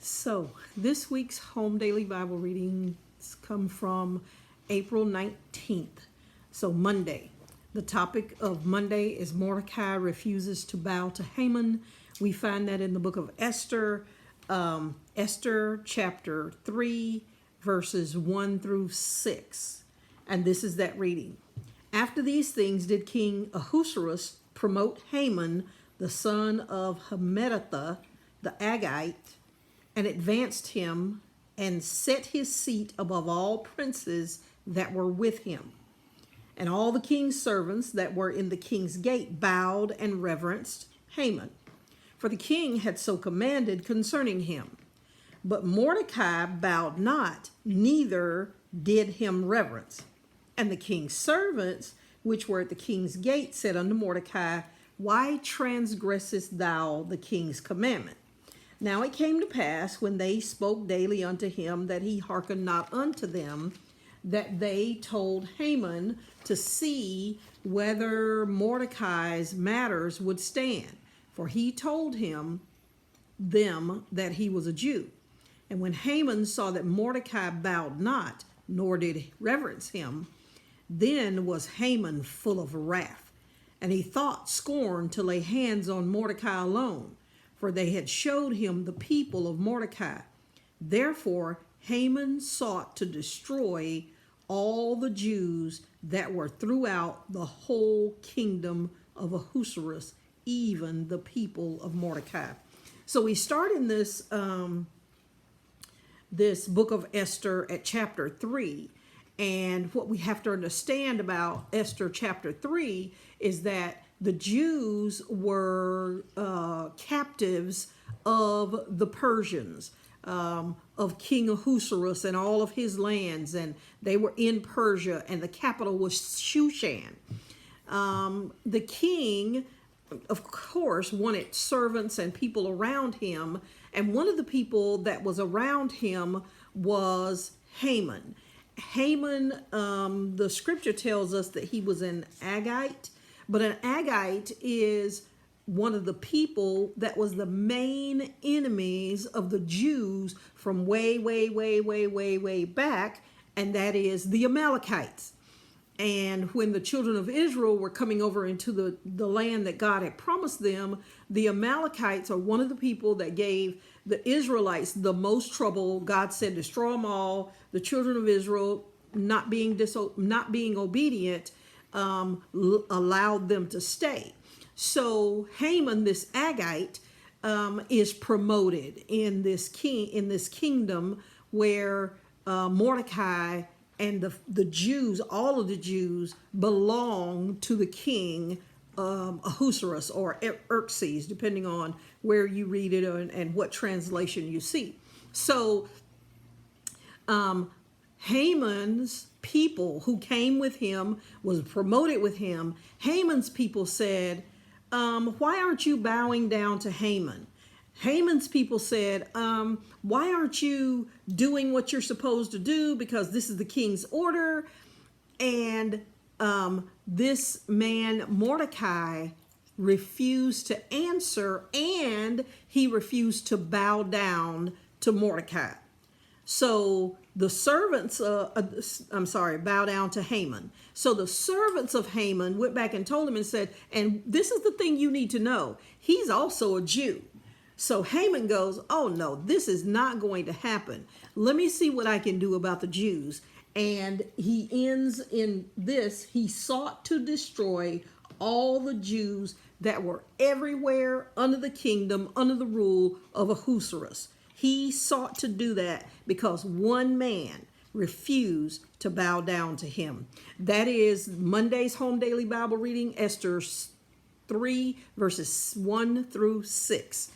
So, this week's home daily Bible readings come from April 19th. So, Monday. The topic of Monday is Mordecai refuses to bow to Haman. We find that in the book of Esther, Esther chapter 3, verses 1 through 6. And this is that reading. After these things did King Ahasuerus promote Haman, the son of Hammedatha, the Agagite, and advanced him and set his seat above all princes that were with him. And all the king's servants that were in the king's gate bowed and reverenced Haman, for the king had so commanded concerning him. But Mordecai bowed not, neither did him reverence. And the king's servants, which were at the king's gate, said unto Mordecai, Why transgressest thou the king's commandment? Now it came to pass, when they spoke daily unto him, that he hearkened not unto them, that they told Haman to see whether Mordecai's matters would stand. For he told them that he was a Jew. And when Haman saw that Mordecai bowed not, nor did reverence him, then was Haman full of wrath. And he thought scorn to lay hands on Mordecai alone, for they had showed him the people of Mordecai. Therefore Haman sought to destroy all the Jews that were throughout the whole kingdom of Ahasuerus, even the people of Mordecai. So we start in this this book of Esther at chapter 3. And what we have to understand about Esther chapter 3 is that the Jews were captives of the Persians, of King Ahasuerus and all of his lands, and they were in Persia, and the capital was Shushan. The king, of course, wanted servants and people around him, and one of the people that was around him was Haman. Haman, the scripture tells us that he was an Agagite, but an Agagite is one of the people that was the main enemies of the Jews from way back, and that is the Amalekites. And when the children of Israel were coming over into the land that God had promised them, the Amalekites are one of the people that gave the Israelites the most trouble. God said, destroy them all. The children of Israel, not being obedient, allowed them to stay. So Haman, this Agagite, is promoted in this kingdom where Mordecai and the Jews, all of the Jews, belong to the king Ahasuerus or Xerxes, depending on where you read it and what translation you see. So Haman's people who came with him, was promoted with him, Haman's people said, why aren't you bowing down to Haman? Haman's people said, why aren't you doing what you're supposed to do? Because this is the king's order. And this man, Mordecai, refused to answer, and he refused to bow down to Mordecai. So the servants, bow down to Haman. So the servants of Haman went back and told him and said, and this is the thing you need to know. He's also a Jew. So Haman goes, oh no, this is not going to happen. Let me see what I can do about the Jews. And he ends in this: he sought to destroy all the Jews that were everywhere under the kingdom, under the rule of Ahasuerus. He sought to do that because one man refused to bow down to him. That is Monday's home daily Bible reading, Esther 3, verses 1 through 6.